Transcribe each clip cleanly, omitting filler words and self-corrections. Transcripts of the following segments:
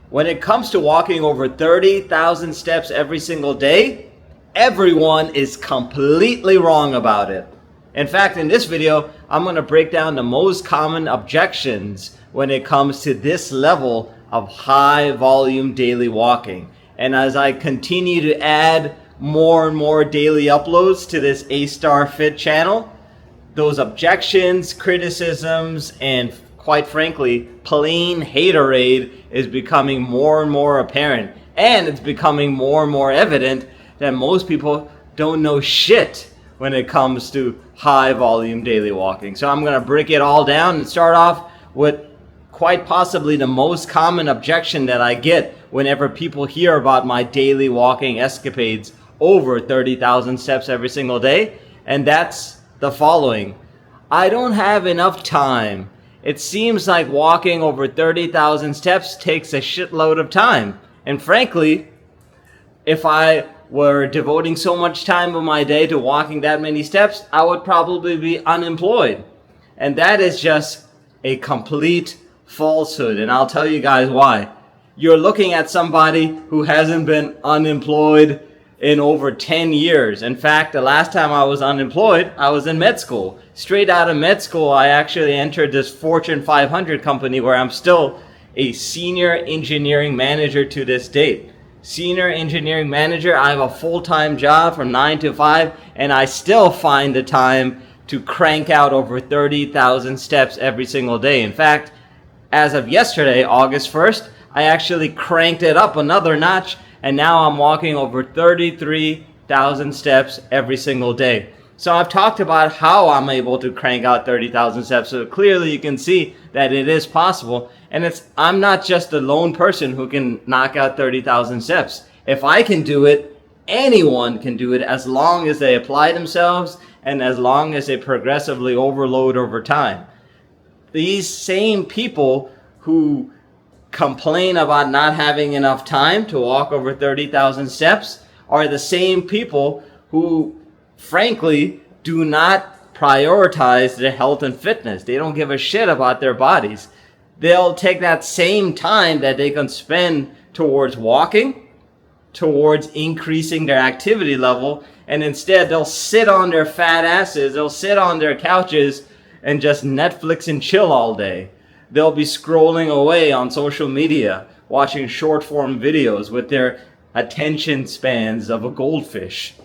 When it comes to walking over 30,000 steps every single day, everyone is completely wrong about it. In fact, in this video, I'm going to break down the most common objections when it comes to this level of high volume daily walking. And as I continue to add more and more daily uploads to this A-Star Fit channel, those objections, criticisms, and quite frankly, plain haterade is becoming more and more apparent. And it's becoming more and more evident that most people don't know shit when it comes to high volume daily walking. So I'm going to break it all down and start off with quite possibly the most common objection that I get whenever people hear about my daily walking escapades over 30,000 steps every single day. And that's the following: I don't have enough time. It seems like walking over 30,000 steps takes a shitload of time. And frankly, if I were devoting so much time of my day to walking that many steps, I would probably be unemployed. And that is just a complete falsehood. And I'll tell you guys why. You're looking at somebody who hasn't been unemployed in over 10 years. In fact, the last time I was unemployed, I was in med school. Straight out of med school, I actually entered this Fortune 500 company where I'm still a senior engineering manager to this date. Senior engineering manager, I have a full-time job from 9 to 5, and I still find the time to crank out over 30,000 steps every single day. In fact, as of yesterday, August 1st, I actually cranked it up another notch, and now I'm walking over 33,000 steps every single day. So I've talked about how I'm able to crank out 30,000 steps. So clearly you can see that it is possible. And I'm not just the lone person who can knock out 30,000 steps. If I can do it, anyone can do it, as long as they apply themselves and as long as they progressively overload over time. These same people who complain about not having enough time to walk over 30,000 steps are the same people who, frankly, do not prioritize their health and fitness. They don't give a shit about their bodies. They'll take that same time that they can spend towards walking, towards increasing their activity level, and instead they'll sit on their fat asses, they'll sit on their couches and just Netflix and chill all day. They'll be scrolling away on social media, watching short form videos with their attention spans of a goldfish.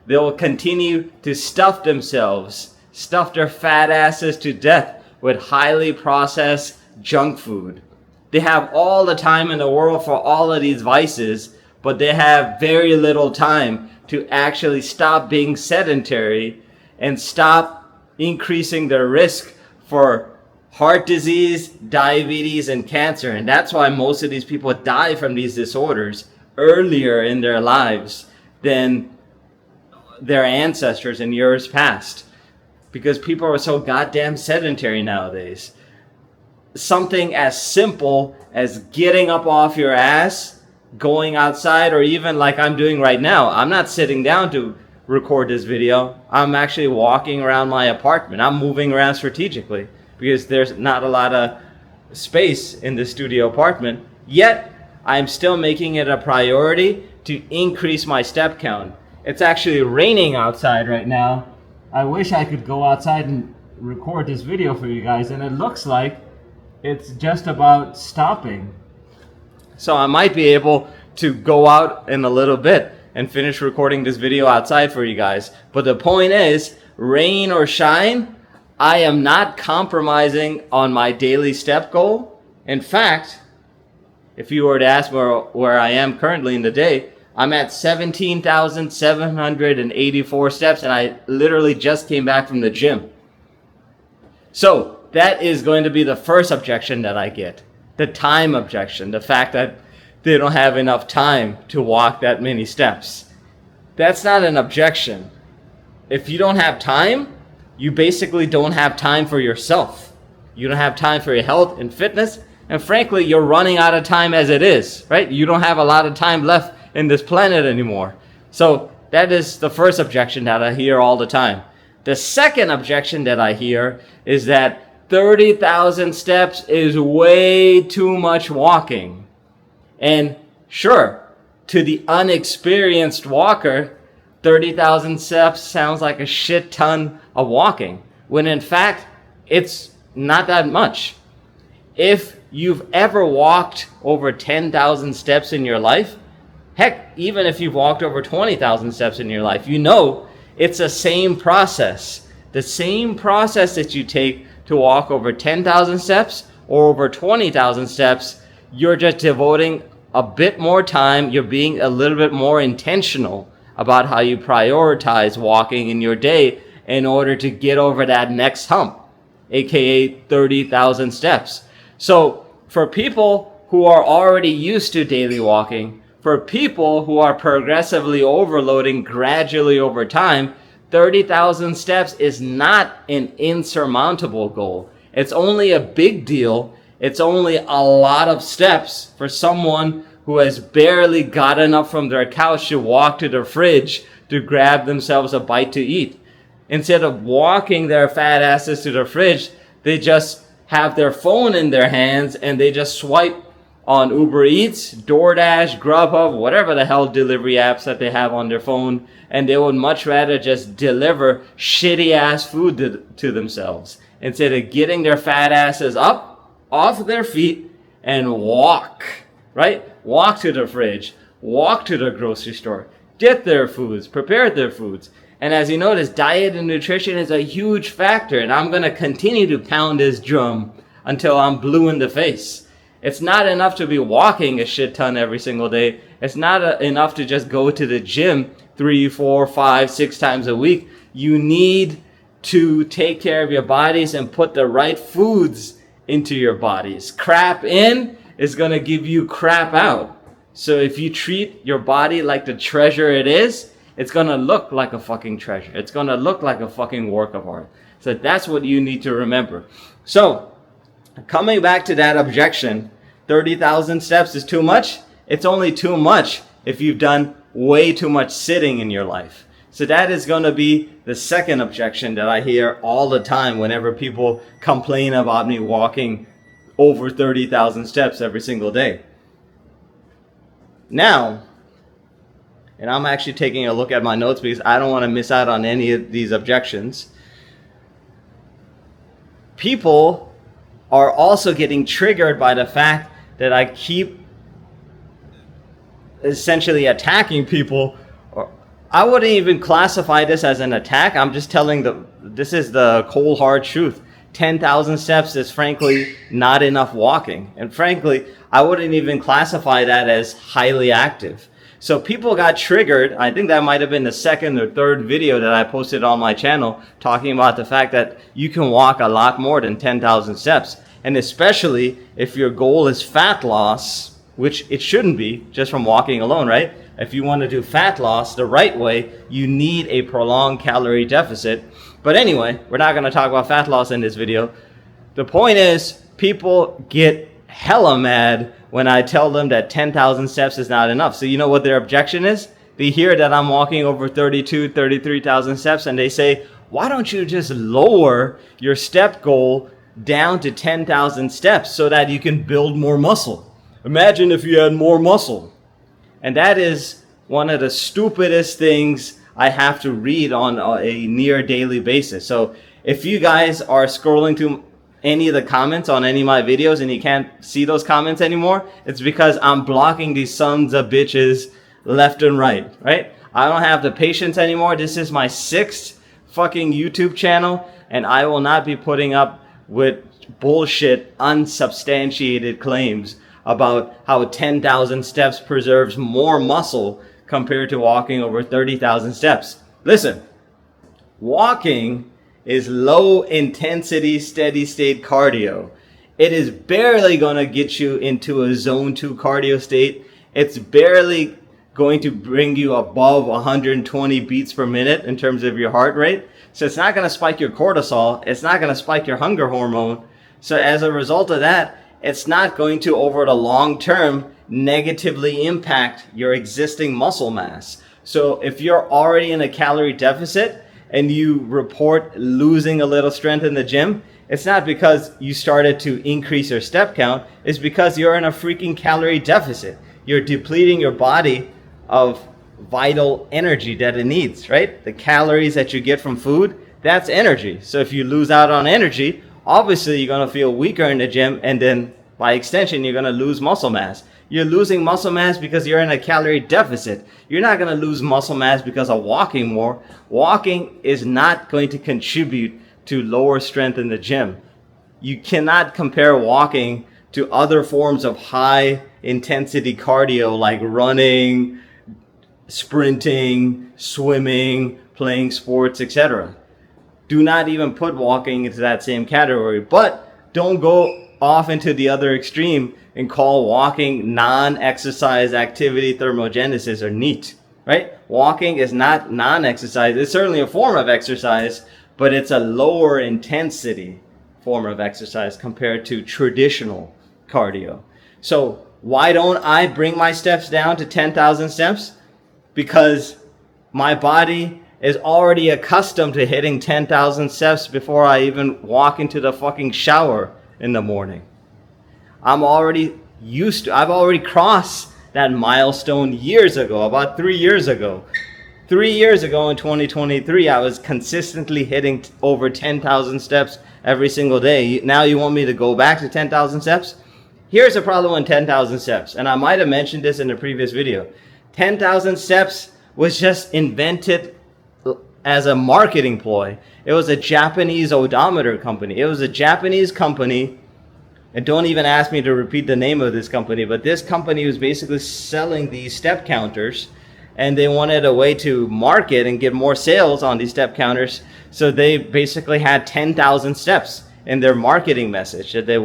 They'll continue to stuff themselves, stuff their fat asses to death with highly processed junk food. They have all the time in the world for all of these vices, but they have very little time to actually stop being sedentary and stop increasing their risk for heart disease, diabetes, and cancer. And that's why most of these people die from these disorders earlier in their lives than their ancestors in years past, because people are so goddamn sedentary nowadays. Something as simple as getting up off your ass, going outside, or even like I'm doing right now. I'm not sitting down to record this video. I'm actually walking around my apartment. I'm moving around strategically because there's not a lot of space in the studio apartment. Yet, I'm still making it a priority to increase my step count. It's actually raining outside right now. I wish I could go outside and record this video for you guys, and it looks like it's just about stopping. So I might be able to go out in a little bit and finish recording this video outside for you guys. But the point is, rain or shine, I am not compromising on my daily step goal. In fact, if you were to ask where I am currently in the day, I'm at 17,784 steps, and I literally just came back from the gym. So that is going to be the first objection that I get. The time objection, the fact that they don't have enough time to walk that many steps. That's not an objection. If you don't have time, you basically don't have time for yourself. You don't have time for your health and fitness. And frankly, you're running out of time as it is, right? You don't have a lot of time left in this planet anymore. So that is the first objection that I hear all the time. The second objection that I hear is that 30,000 steps is way too much walking. And sure, to the unexperienced walker, 30,000 steps sounds like a shit ton of walking, when in fact, it's not that much. If you've ever walked over 10,000 steps in your life, heck, even if you've walked over 20,000 steps in your life, you know it's the same process. The same process that you take to walk over 10,000 steps or over 20,000 steps, you're just devoting a bit more time. You're being a little bit more intentional about how you prioritize walking in your day in order to get over that next hump, aka 30,000 steps. So for people who are already used to daily walking, for people who are progressively overloading gradually over time, 30,000 steps is not an insurmountable goal. It's only a big deal. It's only a lot of steps for someone who has barely gotten up from their couch to walk to the fridge to grab themselves a bite to eat. Instead of walking their fat asses to the fridge, they just have their phone in their hands and they just swipe on Uber Eats, DoorDash, Grubhub, whatever the hell delivery apps that they have on their phone, and they would much rather just deliver shitty ass food to themselves instead of getting their fat asses up off their feet and walk, right? Walk to the fridge, walk to the grocery store, get their foods, prepare their foods. And as you notice, diet and nutrition is a huge factor, and I'm going to continue to pound this drum until I'm blue in the face. It's not enough to be walking a shit ton every single day. It's not enough to just go to the gym 3, 4, 5, 6 times a week. You need to take care of your bodies and put the right foods into your bodies. Crap in is going to give you crap out. So if you treat your body like the treasure it is, it's going to look like a fucking treasure. It's going to look like a fucking work of art. So that's what you need to remember. So coming back to that objection, 30,000 steps is too much. It's only too much if you've done way too much sitting in your life. So that is going to be the second objection that I hear all the time whenever people complain about me walking over 30,000 steps every single day. Now, and I'm actually taking a look at my notes because I don't want to miss out on any of these objections. People are also getting triggered by the fact that I keep essentially attacking people. I wouldn't even classify this as an attack. I'm just telling this is the cold hard truth. 10,000 steps is frankly not enough walking. And frankly, I wouldn't even classify that as highly active. So people got triggered. I think that might have been the second or third video that I posted on my channel talking about the fact that you can walk a lot more than 10,000 steps. And especially if your goal is fat loss, which it shouldn't be just from walking alone, right? If you want to do fat loss the right way, you need a prolonged calorie deficit. But anyway, we're not going to talk about fat loss in this video. The point is, people get hella mad when I tell them that 10,000 steps is not enough. So you know what their objection is? They hear that I'm walking over 33,000 steps and they say, why don't you just lower your step goal down to 10,000 steps so that you can build more muscle? Imagine if you had more muscle. And that is one of the stupidest things I have to read on a near daily basis. So if you guys are scrolling through any of the comments on any of my videos and you can't see those comments anymore, it's because I'm blocking these sons of bitches left and right? I don't have the patience anymore. This is my 6th fucking YouTube channel, and I will not be putting up with bullshit, unsubstantiated claims about how 10,000 steps preserves more muscle compared to walking over 30,000 steps. Listen, walking is low intensity, steady state cardio. It is barely going to get you into a zone 2 cardio state. It's barely going to bring you above 120 beats per minute in terms of your heart rate. So it's not going to spike your cortisol. It's not going to spike your hunger hormone. So as a result of that, it's not going to, over the long term, negatively impact your existing muscle mass. So if you're already in a calorie deficit and you report losing a little strength in the gym, it's not because you started to increase your step count. It's because you're in a freaking calorie deficit. you're depleting your body of vital energy that it needs, right? The calories that you get from food, that's energy. So if you lose out on energy, obviously you're going to feel weaker in the gym, and then by extension, you're going to lose muscle mass. You're losing muscle mass because you're in a calorie deficit. You're not going to lose muscle mass because of walking more. Walking is not going to contribute to lower strength in the gym. You cannot compare walking to other forms of high intensity cardio like running, sprinting, swimming, playing sports, etc. Do not even put walking into that same category, but don't go off into the other extreme and call walking non-exercise activity thermogenesis or NEAT, right? Walking is not non-exercise. It's certainly a form of exercise, but it's a lower intensity form of exercise compared to traditional cardio. So why don't I bring my steps down to 10,000 steps? Because my body is already accustomed to hitting 10,000 steps before I even walk into the fucking shower in the morning. I've already crossed that milestone years ago, about 3 years ago. 3 years ago in 2023, I was consistently hitting over 10,000 steps every single day. Now you want me to go back to 10,000 steps? Here's the problem with 10,000 steps, and I might have mentioned this in a previous video. 10,000 steps was just invented as a marketing ploy. It was a Japanese odometer company. It was a Japanese company, and don't even ask me to repeat the name of this company, but this company was basically selling these step counters, and they wanted a way to market and get more sales on these step counters. So they basically had 10,000 steps in their marketing message that they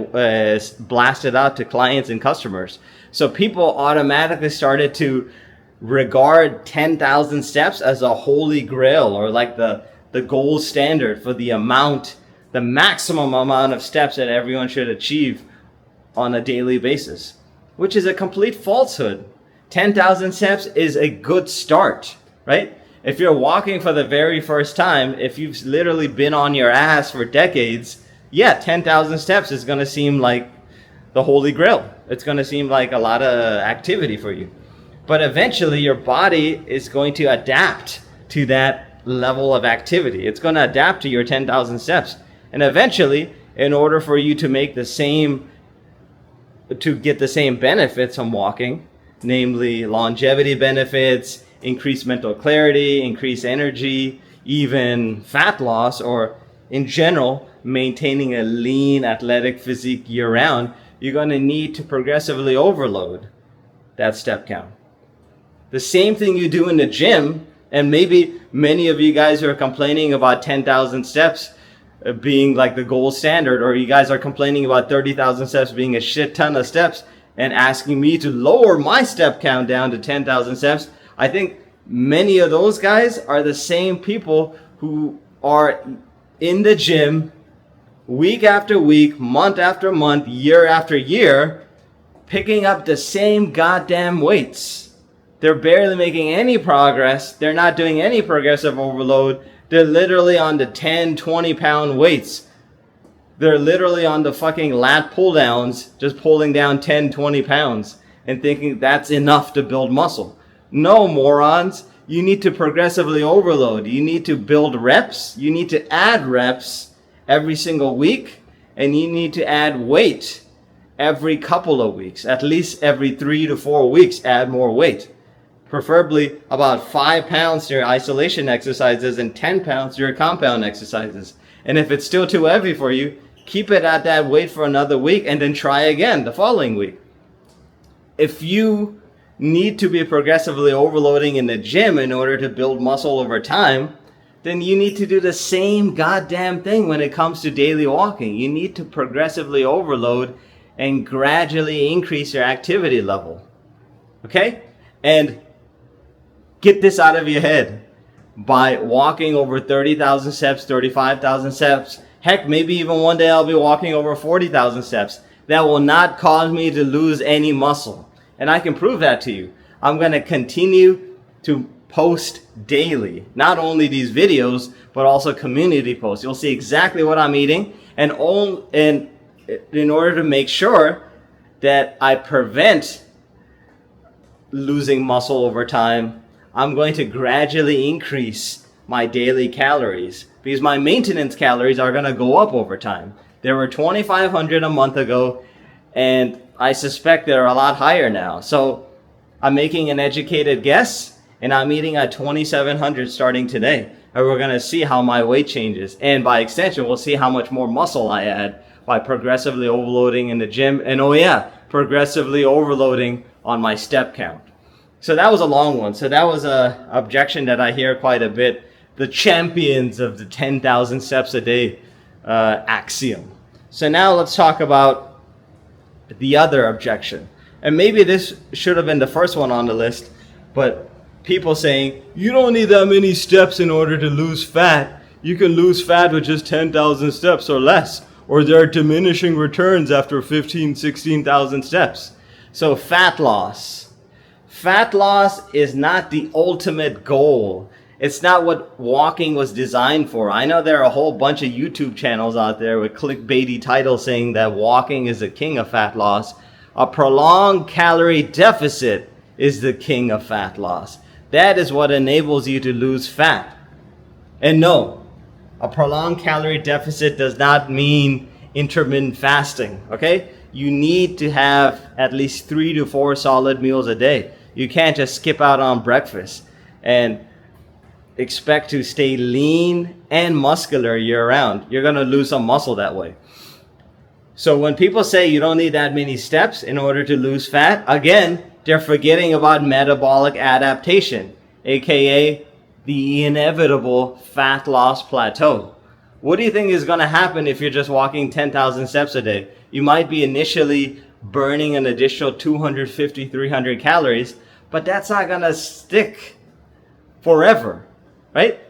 blasted out to clients and customers. So people automatically started to regard 10,000 steps as a holy grail, or like the gold standard for the maximum amount of steps that everyone should achieve on a daily basis, which is a complete falsehood. 10,000 steps is a good start, right? If you're walking for the very first time, if you've literally been on your ass for decades, yeah, 10,000 steps is going to seem like the holy grail. It's going to seem like a lot of activity for you. But eventually your body is going to adapt to that level of activity. It's going to adapt to your 10,000 steps. And eventually, in order for you to get the same benefits from walking, namely longevity benefits, increased mental clarity, increased energy, even fat loss, or in general, maintaining a lean athletic physique year round, you're going to need to progressively overload that step count. The same thing you do in the gym, and maybe many of you guys are complaining about 10,000 steps being like the gold standard, or you guys are complaining about 30,000 steps being a shit ton of steps and asking me to lower my step count down to 10,000 steps. I think many of those guys are the same people who are in the gym week after week, month after month, year after year, picking up the same goddamn weights. They're barely making any progress. They're not doing any progressive overload. They're literally on the 10, 20 pound weights. They're literally on the fucking lat pull downs, just pulling down 10, 20 pounds and thinking that's enough to build muscle. No, morons. You need to progressively overload. You need to build reps. You need to add reps every single week. And you need to add weight every couple of weeks. At least every 3 to 4 weeks, add more weight. Preferably about 5 pounds to your isolation exercises and 10 pounds to your compound exercises. And if it's still too heavy for you, keep it at that weight for another week and then try again the following week. If you need to be progressively overloading in the gym in order to build muscle over time, then you need to do the same goddamn thing when it comes to daily walking. You need to progressively overload and gradually increase your activity level. Okay? And get this out of your head. By walking over 30,000 steps, 35,000 steps, heck, maybe even one day I'll be walking over 40,000 steps. That will not cause me to lose any muscle. And I can prove that to you. I'm going to continue to post daily. Not only these videos, but also community posts. You'll see exactly what I'm eating. And in order to make sure that I prevent losing muscle over time, I'm going to gradually increase my daily calories because my maintenance calories are going to go up over time. There were 2,500 a month ago, and I suspect they're a lot higher now. So I'm making an educated guess, and I'm eating at 2,700 starting today. And we're going to see how my weight changes. And by extension, we'll see how much more muscle I add by progressively overloading in the gym. And oh yeah, progressively overloading on my step count. So that was a long one. So that was a objection that I hear quite a bit. The champions of the 10,000 steps a day axiom. So now let's talk about the other objection. And maybe this should have been the first one on the list, but people saying, you don't need that many steps in order to lose fat. You can lose fat with just 10,000 steps or less, or there are diminishing returns after 15, 16,000 steps. So fat loss. Fat loss is not the ultimate goal. It's not what walking was designed for. I know there are a whole bunch of YouTube channels out there with clickbaity titles saying that walking is the king of fat loss. A prolonged calorie deficit is the king of fat loss. That is what enables you to lose fat. And no, a prolonged calorie deficit does not mean intermittent fasting, okay? You need to have at least 3 to 4 solid meals a day. You can't just skip out on breakfast and expect to stay lean and muscular year-round. You're going to lose some muscle that way. So when people say you don't need that many steps in order to lose fat, again, they're forgetting about metabolic adaptation, aka the inevitable fat loss plateau. What do you think is going to happen if you're just walking 10,000 steps a day? You might be initially burning an additional 250, 300 calories, but that's not going to stick forever, right?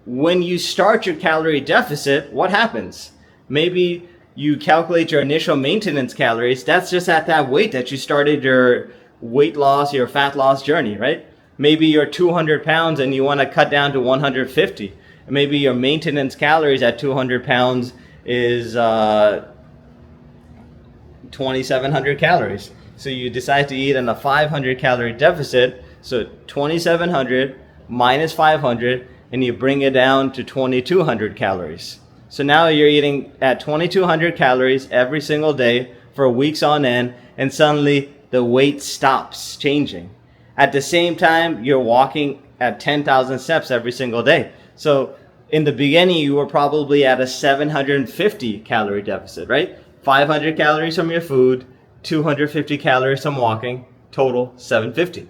When you start your calorie deficit, what happens? Maybe you calculate your initial maintenance calories. That's just at that weight that you started your weight loss, your fat loss journey, right? Maybe you're 200 pounds and you want to cut down to 150. Maybe your maintenance calories at 200 pounds is 2,700 calories. So you decide to eat in a 500 calorie deficit. So 2,700 minus 500, and you bring it down to 2,200 calories. So now you're eating at 2,200 calories every single day for weeks on end, and suddenly the weight stops changing. At the same time, you're walking at 10,000 steps every single day. So in the beginning, you were probably at a 750 calorie deficit, right? 500 calories from your food, 250 calories from walking, total 750.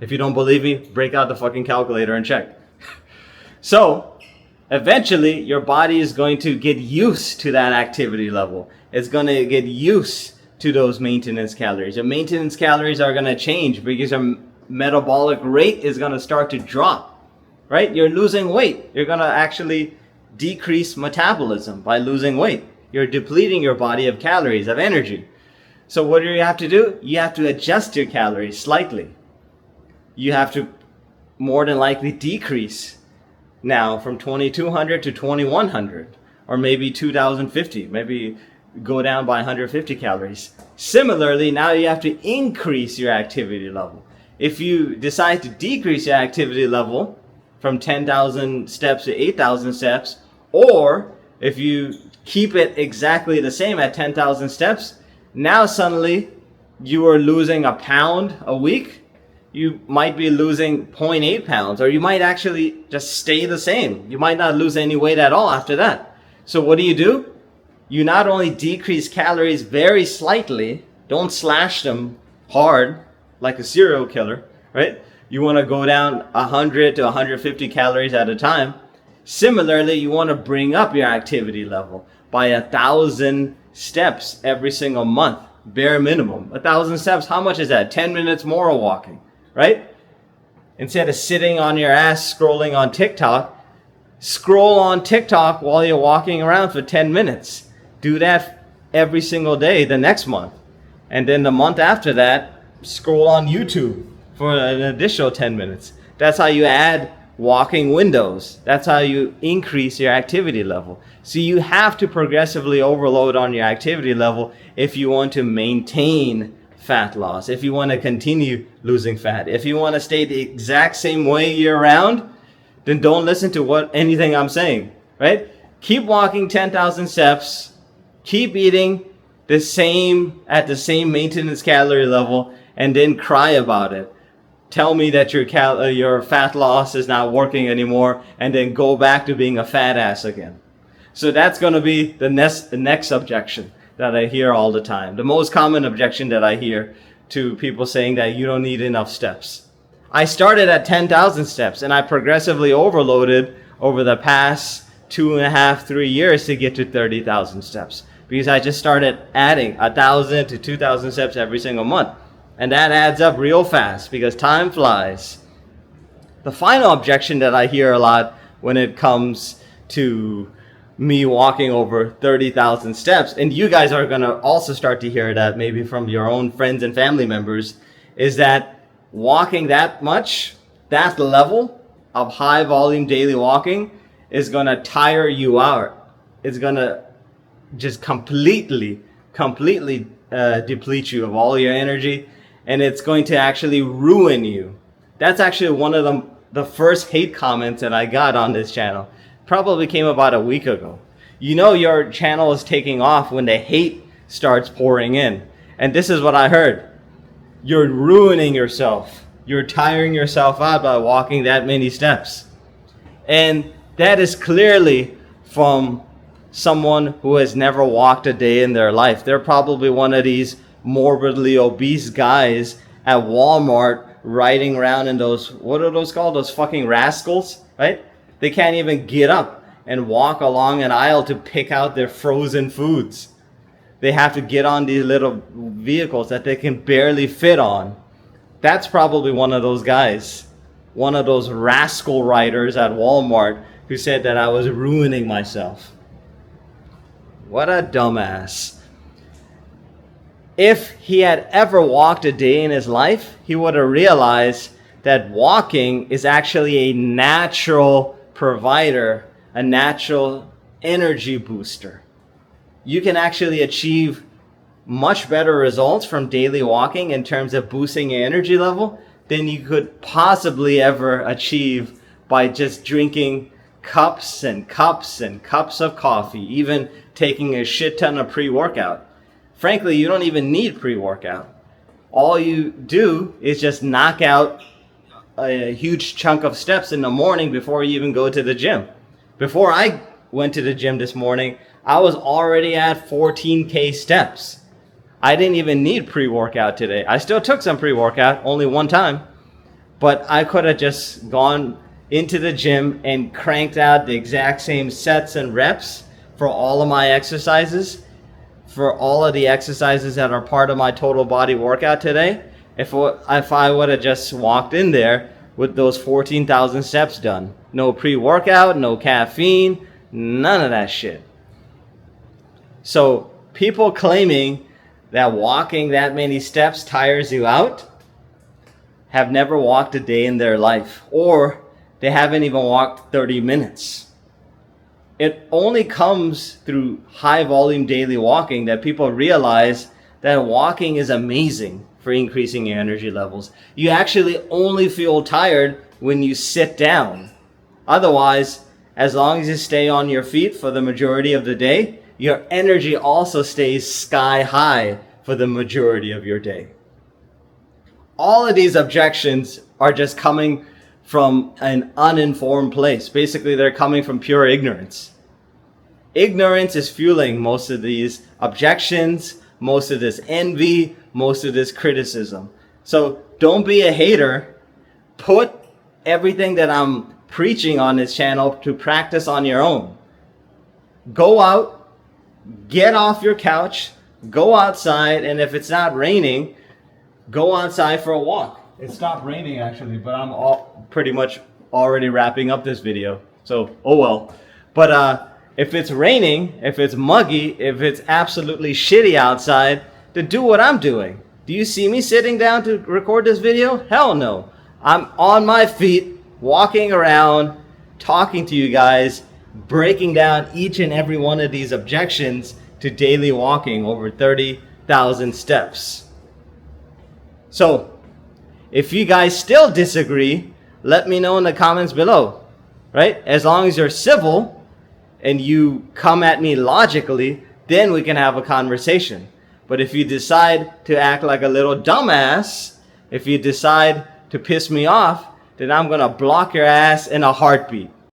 If you don't believe me, break out the fucking calculator and check. So eventually, your body is going to get used to that activity level. It's going to get used to those maintenance calories. Your maintenance calories are going to change because your metabolic rate is going to start to drop, right? You're losing weight. You're going to actually decrease metabolism by losing weight. You're depleting your body of calories, of energy. So what do you have to do? You have to adjust your calories slightly. You have to more than likely decrease now from 2,200 to 2,100, or maybe 2,050, maybe go down by 150 calories. Similarly, now you have to increase your activity level. If you decide to decrease your activity level from 10,000 steps to 8,000 steps, or if you keep it exactly the same at 10,000 steps, now suddenly you are losing a pound a week. You might be losing 0.8 pounds, or you might actually just stay the same. You might not lose any weight at all after that. So what do? You not only decrease calories very slightly, don't slash them hard like a serial killer, right? You want to go down 100 to 150 calories at a time. Similarly, you want to bring up your activity level by 1,000 steps every single month, bare minimum. 1,000 steps, how much is that? 10 minutes more of walking, right? Instead of sitting on your ass scrolling on TikTok, scroll on TikTok while you're walking around for 10 minutes. Do that every single day the next month. And then the month after that, scroll on YouTube for an additional 10 minutes. That's how you add walking windows. That's how you increase your activity level. So you have to progressively overload on your activity level if you want to maintain fat loss, if you want to continue losing fat, if you want to stay the exact same way year round, then don't listen to anything I'm saying, right? Keep walking 10,000 steps, keep eating at the same maintenance calorie level, and then cry about it. Tell me that your fat loss is not working anymore, and then go back to being a fat ass again. So that's going to be the next objection that I hear all the time. The most common objection that I hear to people saying that you don't need enough steps. I started at 10,000 steps, and I progressively overloaded over the past 2.5, 3 years to get to 30,000 steps, because I just started adding 1,000 to 2,000 steps every single month. And that adds up real fast because time flies. The final objection that I hear a lot when it comes to me walking over 30,000 steps, and you guys are going to also start to hear that maybe from your own friends and family members, is that walking that much, that level of high volume daily walking is going to tire you out. It's going to just completely deplete you of all your energy, and it's going to actually ruin you. That's actually one of the first hate comments that I got on this channel. Probably came about a week ago. You know your channel is taking off when the hate starts pouring in. And this is what I heard. You're ruining yourself. You're tiring yourself out by walking that many steps. And that is clearly from someone who has never walked a day in their life. They're probably one of these morbidly obese guys at Walmart riding around in those, what are those called? Those fucking rascals, right? They can't even get up and walk along an aisle to pick out their frozen foods. They have to get on these little vehicles that they can barely fit on. That's probably one of those guys, one of those rascal riders at Walmart who said that I was ruining myself. What a dumbass. If he had ever walked a day in his life, he would have realized that walking is actually a natural provider, a natural energy booster. You can actually achieve much better results from daily walking in terms of boosting your energy level than you could possibly ever achieve by just drinking cups and cups and cups of coffee, even taking a shit ton of pre-workout. Frankly, you don't even need pre-workout. All you do is just knock out a huge chunk of steps in the morning before you even go to the gym. Before I went to the gym this morning, I was already at 14K steps. I didn't even need pre-workout today. I still took some pre-workout, only one time, but I could have just gone into the gym and cranked out the exact same sets and reps for all of my exercises, for all of the exercises that are part of my total body workout today, if I would have just walked in there with those 14,000 steps done. No pre-workout, no caffeine, none of that shit. So people claiming that walking that many steps tires you out have never walked a day in their life, or they haven't even walked 30 minutes. It only comes through high volume daily walking that people realize that walking is amazing for increasing your energy levels. You actually only feel tired when you sit down. Otherwise, as long as you stay on your feet for the majority of the day, your energy also stays sky high for the majority of your day. All of these objections are just coming from an uninformed place. Basically, they're coming from pure ignorance. Ignorance is fueling most of these objections, most of this envy, most of this criticism. So don't be a hater. Put everything that I'm preaching on this channel to practice on your own. Go out, get off your couch, go outside, and if it's not raining, go outside for a walk. It stopped raining actually, but I'm pretty much already wrapping up this video. So, oh well. But if it's raining, if it's muggy, if it's absolutely shitty outside, then do what I'm doing. Do you see me sitting down to record this video? Hell no. I'm on my feet, walking around, talking to you guys, breaking down each and every one of these objections to daily walking over 30,000 steps. So if you guys still disagree, let me know in the comments below, right? As long as you're civil and you come at me logically, then we can have a conversation. But if you decide to act like a little dumbass, if you decide to piss me off, then I'm gonna block your ass in a heartbeat.